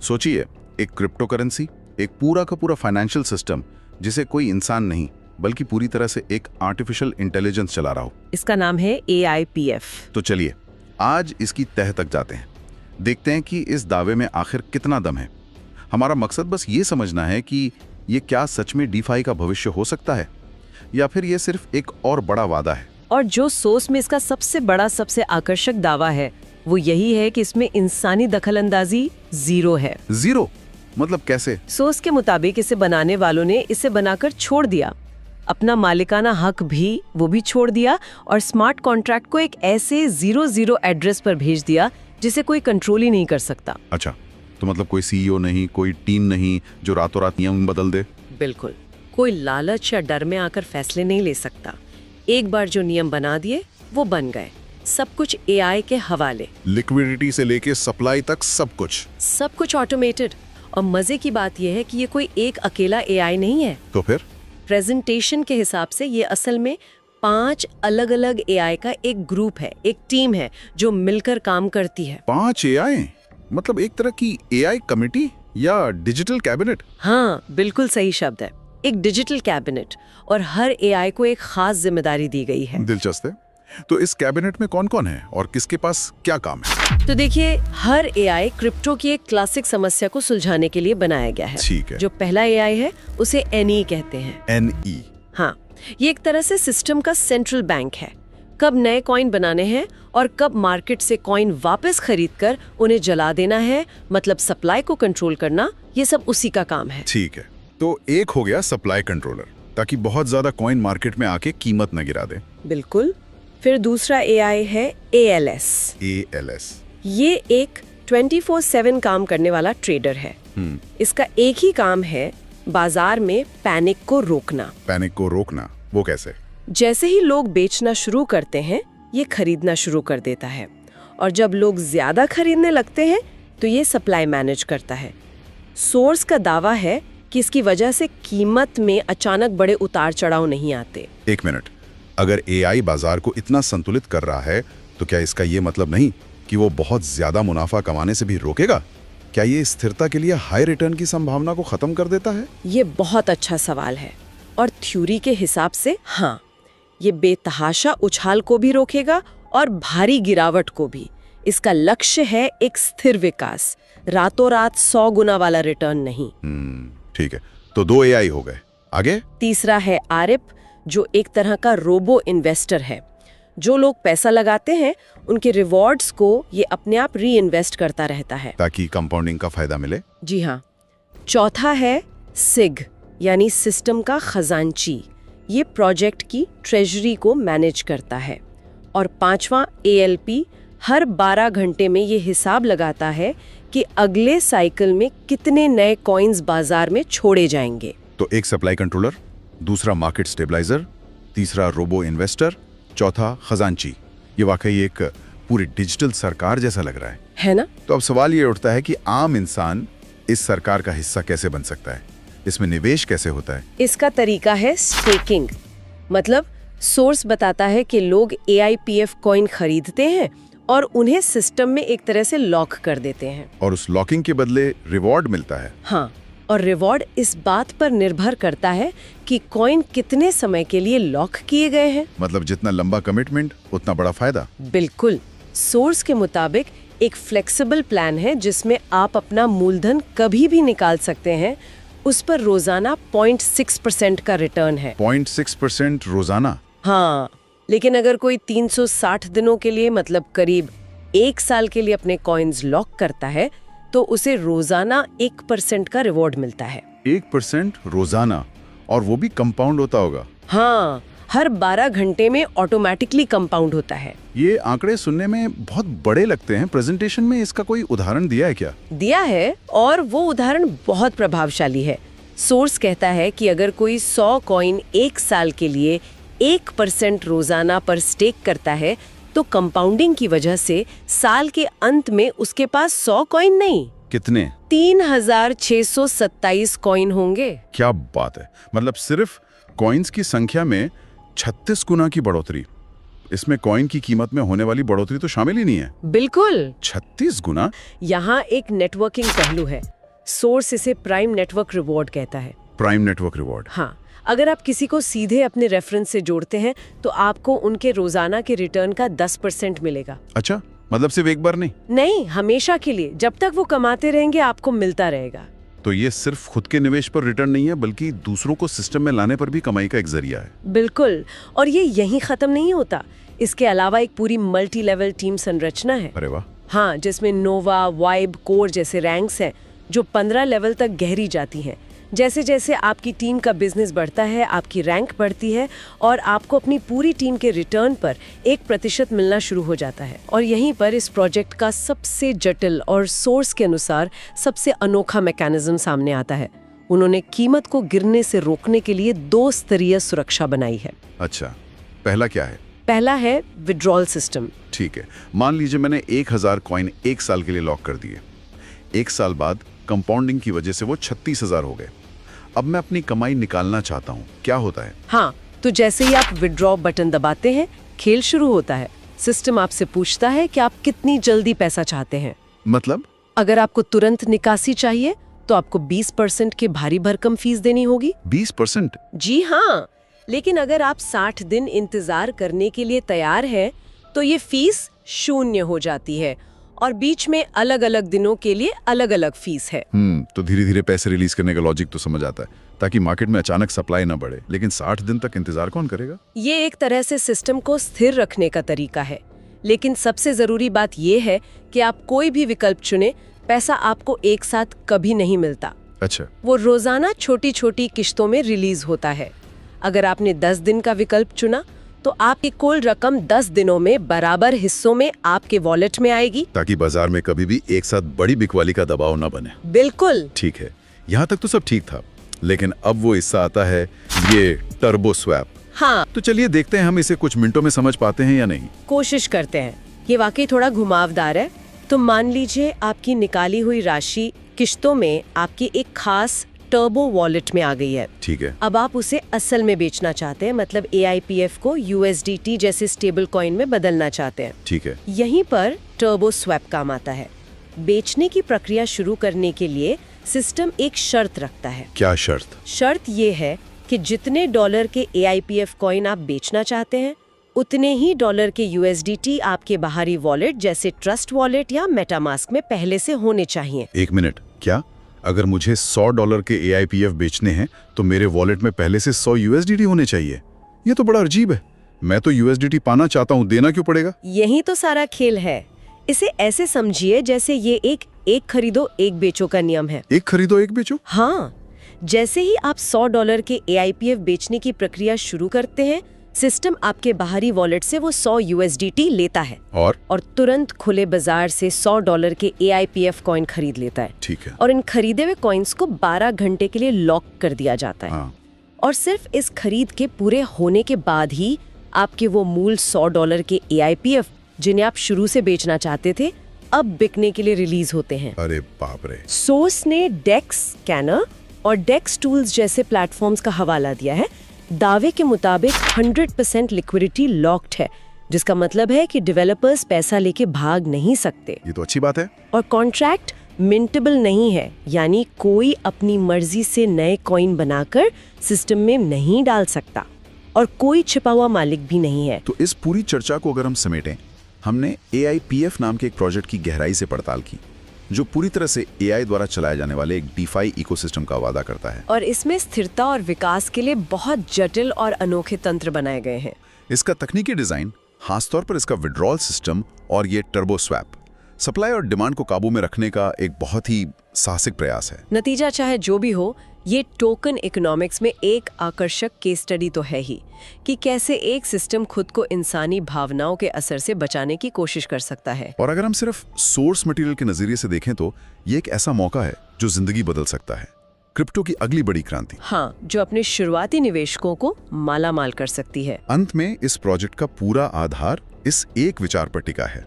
सोचिए, एक crypto currency, एक पूरा का पूरा फाइनेंशियल सिस्टम जिसे कोई इंसान नहीं बल्कि पूरी तरह से एक आर्टिफिशियल इंटेलिजेंस चला रहा हो। इसका नाम है AIPF। तो चलिए आज इसकी तह तक जाते हैं, देखते हैं कि इस दावे में आखिर कितना दम है। हमारा मकसद बस ये समझना है कि ये क्या सच में डीफाई का भविष्य हो सकता है या फिर ये सिर्फ एक और बड़ा वादा है। और जो सोच में इसका सबसे बड़ा, सबसे आकर्षक दावा है वो यही है कि इसमें इंसानी दखलंदाजी जीरो है। जीरो मतलब कैसे? सोच के मुताबिक इसे बनाने वालों ने इसे बनाकर छोड़ दिया, अपना मालिकाना हक भी वो भी छोड़ दिया और स्मार्ट कॉन्ट्रैक्ट को एक ऐसे 00 एड्रेस पर भेज दिया जिसे कोई कंट्रोल ही नहीं कर सकता। अच्छा, तो मतलब कोई CEO नहीं, कोई टीम नहीं जो रातों रात नियम बदल दे। बिल्कुल, कोई लालच या डर में आकर फैसले नहीं ले सकता। एक बार जो नियम बना दिए वो बन गए, सब कुछ AI के हवाले। लिक्विडिटी से लेके सप्लाई तक सब कुछ ऑटोमेटेड। और मजे की बात यह है कि ये कोई एक अकेला AI नहीं है। तो फिर प्रेजेंटेशन के हिसाब से ये असल में 5 अलग अलग AI का एक ग्रुप है, एक टीम है जो मिलकर काम करती है। 5 AI मतलब एक तरह की AI कमेटी या डिजिटल कैबिनेट? हाँ, बिल्कुल सही शब्द है, एक डिजिटल कैबिनेट। और हर AI को एक खास जिम्मेदारी दी गई है। दिलचस्प है। तो इस कैबिनेट में कौन-कौन है और किसके पास क्या काम है? तो देखिए, हर AI क्रिप्टो की एक क्लासिक समस्या को सुलझाने के लिए बनाया गया है। ठीक है। जो पहला AI है उसे NE कहते हैं। NE? हाँ, ये एक तरह से सिस्टम का सेंट्रल बैंक है। कब नए कॉइन बनाने हैं और कब मार्केट से कॉइन वापस खरीदकर उन्हें जला देना है, मतलब सप्लाई को कंट्रोल करना, ये सब उसी का काम है। ठीक है, तो एक हो गया सप्लाई कंट्रोलर, ताकि बहुत ज्यादा कॉइन मार्केट में आके कीमत न गिरा दे। बिल्कुल। फिर दूसरा AI है ALS। ये एक 24/7 काम करने वाला ट्रेडर है। इसका एक ही काम है बाजार में पैनिक को रोकना। पैनिक को रोकना? वो कैसे? जैसे ही लोग बेचना शुरू करते हैं, ये खरीदना शुरू कर देता है, और जब लोग ज्यादा खरीदने लगते हैं तो ये सप्लाई मैनेज करता है। सोर्स का दावा है कि इसकी वजह से कीमत में अचानक बड़े उतार चढ़ाव नहीं आते। एक मिनट, अगर AI बाजार को इतना संतुलित कर रहा है तो क्या इसका ये मतलब नहीं कि वो बहुत ज्यादा मुनाफा कमाने से भी रोकेगा? क्या ये स्थिरता के लिए हाई रिटर्न की संभावना को खत्म कर देता है? ये बहुत अच्छा सवाल है, और थ्योरी के हिसाब से हाँ, ये बेतहाशा उछाल को भी रोकेगा और भारी गिरावट को भी। इसका लक्ष्य है एक स्थिर विकास, रातों रात 100 गुना वाला रिटर्न नहीं। ठीक है, तो 2 AI हो गए, आगे? तीसरा है ARIP, जो एक तरह का रोबो इन्वेस्टर है। जो लोग पैसा लगाते हैं उनके रिवॉर्ड्स को ये अपने आप री इन्वेस्ट करता रहता है, ताकि कंपाउंडिंग का फायदा मिले। जी हाँ। चौथा है SIG, यानी सिस्टम का खजांची। ये प्रोजेक्ट की ट्रेजरी को मैनेज करता है। और पांचवा ALP, हर 12 घंटे में ये हिसाब लगाता है कि अगले साइकिल में कितने नए कॉइन्स बाजार में छोड़े जाएंगे। तो एक सप्लाई कंट्रोलर, दूसरा मार्केट स्टेबलाइजर, तीसरा रोबो इन्वेस्टर, चौथा खजांची। ये वाकई एक पूरी डिजिटल सरकार जैसा लग रहा है ना? तो अब सवाल ये उठता है कि आम इंसान इस सरकार का हिस्सा कैसे बन सकता है? इसमें निवेश कैसे होता है? इसका तरीका है स्टेकिंग। मतलब सोर्स बताता है कि लोग AIPF कॉइन खरीदते हैं और उन्हें सिस्टम में एक तरह से लॉक कर देते हैं, और उस लॉकिंग के बदले रिवॉर्ड मिलता है। हाँ, और रिवॉर्ड इस बात पर निर्भर करता है कि कॉइन कितने समय के लिए लॉक किए गए हैं। मतलब जितना लंबा कमिटमेंट उतना बड़ा फायदा। बिल्कुल। सोर्स के मुताबिक एक फ्लेक्सिबल प्लान है जिसमें आप अपना मूलधन कभी भी निकाल सकते हैं। उस पर रोजाना 0.6% का रिटर्न है। 0.6% रोजाना? हाँ, लेकिन अगर कोई 360 दिनों के लिए, मतलब करीब 1 साल के लिए अपने कॉइन्स लॉक करता है तो उसे रोजाना 1% का रिवॉर्ड मिलता है। 1% रोजाना? और वो भी कंपाउंड होता होगा? हाँ, हर 12 घंटे में ऑटोमेटिकली कंपाउंड होता है। ये आंकड़े सुनने में बहुत बड़े लगते हैं। प्रेजेंटेशन में इसका कोई उदाहरण दिया है क्या? दिया है, और वो उदाहरण बहुत प्रभावशाली है। सोर्स कहता है कि अगर कोई 100 कॉइन 1 साल के लिए 1% रोजाना पर स्टेक करता है तो कंपाउंडिंग की वजह से साल के अंत में उसके पास 100 कॉइन नहीं, कितने? 3627 कॉइन होंगे। क्या बात है! मतलब सिर्फ कॉइन्स की संख्या में 36 गुना की बढ़ोतरी। इसमें कॉइन की कीमत में होने वाली बढ़ोतरी तो शामिल ही नहीं है। बिल्कुल। 36 गुना? यहाँ एक नेटवर्किंग पहलू है। सोर्स इसे प्राइम नेटवर्क रिवॉर्ड कहता है। Prime network reward. हाँ, अगर आप किसी को सीधे अपने रेफरेंस से जोड़ते हैं तो आपको उनके रोजाना के रिटर्न का 10% मिलेगा। अच्छा, मतलब सिर्फ एक बार नहीं? नहीं, हमेशा के लिए। जब तक वो कमाते रहेंगे आपको मिलता रहेगा। तो ये सिर्फ खुद के निवेश पर रिटर्न नहीं है, बल्कि दूसरों को सिस्टम में लाने पर भी कमाई का एक जरिया है। बिल्कुल, और ये यहीं खत्म नहीं होता। इसके अलावा एक पूरी मल्टी लेवल टीम संरचना है। अरे वाह। हाँ, जिसमें नोवा, वाइब, कोर जैसे रैंक्स हैं जो 15 लेवल तक गहरी जाती हैं। जैसे जैसे आपकी टीम का बिजनेस बढ़ता है, आपकी रैंक बढ़ती है और आपको अपनी पूरी टीम के रिटर्न पर 1% मिलना शुरू हो जाता है। और यहीं पर इस प्रोजेक्ट का सबसे जटिल और सोर्स के अनुसार सबसे अनोखा मैकेनिज्म सामने आता है। उन्होंने कीमत को गिरने से रोकने के लिए 2 स्तरीय सुरक्षा बनाई है। अच्छा, पहला क्या है? पहला है विड्रॉल सिस्टम। ठीक है, मान लीजिए मैंने 1000 कॉइन 1 साल के लिए लॉक कर दिए। 1 साल बाद कंपाउंडिंग की वजह से वो 36,000 हो गए। अब मैं अपनी कमाई निकालना चाहता हूँ, क्या होता है? हाँ, तो जैसे ही आप विड्रॉ बटन दबाते हैं, खेल शुरू होता है। सिस्टम आपसे पूछता है कि आप कितनी जल्दी पैसा चाहते हैं। मतलब? अगर आपको तुरंत निकासी चाहिए तो आपको 20% की भारी भरकम फीस देनी होगी। 20%? जी हाँ, लेकिन अगर आप 60 दिन इंतजार करने के लिए तैयार हैं तो ये फीस 0 हो जाती है और बीच में अलग अलग दिनों के लिए अलग अलग फीस है। तो धीरे धीरे पैसे रिलीज करने का लॉजिक तो समझ आता है, ताकि मार्केट में अचानक सप्लाई ना बढ़े। लेकिन 60 दिन तक इंतजार कौन करेगा? ये एक तरह से सिस्टम को स्थिर रखने का तरीका है। लेकिन सबसे जरूरी बात ये है कि आप कोई भी विकल्प चुने, पैसा आपको एक साथ कभी नहीं मिलता। अच्छा। वो रोजाना छोटी छोटी किश्तों में रिलीज होता है। अगर आपने 10 दिन का विकल्प चुना तो आपकी कुल रकम 10 दिनों में बराबर हिस्सों में आपके वॉलेट में आएगी, ताकि बाजार में कभी भी एक साथ बड़ी बिकवाली का दबाव न बने। बिल्कुल ठीक है, यहाँ तक तो सब ठीक था, लेकिन अब वो हिस्सा आता है, ये टर्बो स्वैप। हाँ, तो चलिए देखते हैं हम इसे कुछ मिनटों में समझ पाते हैं या नहीं। कोशिश करते हैं। ये वाकई थोड़ा घुमावदार है। तो मान लीजिए आपकी निकाली हुई राशि किश्तों में आपकी एक खास टर्बो वॉलेट में आ गई है। ठीक है। अब आप उसे असल में बेचना चाहते हैं, मतलब AIPF को USDT जैसे स्टेबल कॉइन में बदलना चाहते हैं। ठीक है। यहीं पर टर्बो स्वैप काम आता है। बेचने की प्रक्रिया शुरू करने के लिए सिस्टम एक शर्त रखता है। क्या शर्त? शर्त ये है कि जितने डॉलर के AIPF कॉइन आप बेचना चाहते हैं, उतने ही डॉलर के USDT आपके बाहरी वॉलेट जैसे ट्रस्ट वॉलेट या मेटामास्क में पहले से होने चाहिए। 1 मिनट, क्या अगर मुझे $100 के AIPF बेचने हैं तो मेरे वॉलेट में पहले से 100 USDT होने चाहिए? ये तो बड़ा अजीब है। मैं तो USDT पाना चाहता हूँ, देना क्यों पड़ेगा? यही तो सारा खेल है। इसे ऐसे समझिए जैसे ये एक खरीदो एक बेचो का नियम है। एक खरीदो एक बेचो? हाँ, जैसे ही आप $100 के AIPF बेचने की प्रक्रिया शुरू करते हैं, सिस्टम आपके बाहरी वॉलेट से वो 100 USDT लेता है और तुरंत खुले बाजार से $100 के AIPF कॉइन खरीद लेता है। ठीक है। और इन खरीदे हुए कॉइन्स को 12 घंटे के लिए लॉक कर दिया जाता है। हाँ। और सिर्फ इस खरीद के पूरे होने के बाद ही आपके वो मूल $100 के AIPF, जिन्हें आप शुरू से बेचना चाहते थे, अब बिकने के लिए रिलीज होते हैं। अरे बाप रे। सोर्स ने डेक्स स्कैनर और डेक्स टूल्स जैसे प्लेटफॉर्म्स का हवाला दिया है। दावे के मुताबिक 100% लिक्विडिटी लॉक्ड है, जिसका मतलब है कि डेवलपर्स पैसा लेके भाग नहीं सकते। ये तो अच्छी बात है। और कॉन्ट्रैक्ट मिंटेबल नहीं है, यानी कोई अपनी मर्जी से नए कॉइन बनाकर सिस्टम में नहीं डाल सकता और कोई छिपा हुआ मालिक भी नहीं है। तो इस पूरी चर्चा को अगर हम समेटें, हमने AIPF नाम के एक प्रोजेक्ट की गहराई से पड़ताल की, जो पूरी तरह से AI द्वारा चलाए जाने वाले एक DeFi इकोसिस्टम का वादा करता है। और इसमें स्थिरता और विकास के लिए बहुत जटिल और अनोखे तंत्र बनाए गए हैं। इसका तकनीकी डिजाइन, खासतौर पर इसका विड्रॉल सिस्टम और ये टर्बो स्वैप, सप्लाई और डिमांड को काबू में रखने का एक बहुत ही साहसिक प्रयास है। नतीजा चाहे जो भी हो, ये टोकन इकोनॉमिक्स में एक आकर्षक केस स्टडी तो है ही कि कैसे एक सिस्टम खुद को इंसानी भावनाओं के असर से बचाने की कोशिश कर सकता है। और अगर हम सिर्फ सोर्स मटेरियल के नजरिए से देखें तो ये एक ऐसा मौका है जो जिंदगी बदल सकता है। क्रिप्टो की अगली बड़ी क्रांति। हाँ, जो अपने शुरुआती निवेशकों को माला माल कर सकती है। अंत में इस प्रोजेक्ट का पूरा आधार इस एक विचार पर टिका है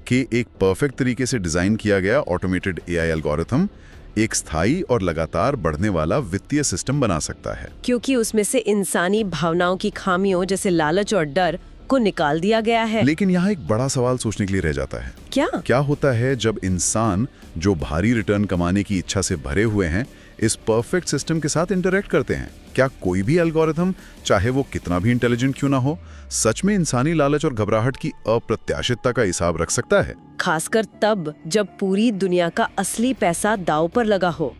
कि एक परफेक्ट तरीके से डिजाइन किया गया ऑटोमेटेड AI एल्गोरिथम एक स्थायी और लगातार बढ़ने वाला वित्तीय सिस्टम बना सकता है, क्योंकि उसमें से इंसानी भावनाओं की खामियों जैसे लालच और डर को निकाल दिया गया है। लेकिन यहाँ एक बड़ा सवाल सोचने के लिए रह जाता है। क्या होता है जब इंसान जो भारी रिटर्न कमाने की इच्छा से भरे हुए हैं इस परफेक्ट सिस्टम के साथ इंटरेक्ट करते हैं? क्या कोई भी एल्गोरिथम, चाहे वो कितना भी इंटेलिजेंट क्यों ना हो, सच में इंसानी लालच और घबराहट की अप्रत्याशितता का हिसाब रख सकता है? खासकर तब जब पूरी दुनिया का असली पैसा दांव पर लगा हो।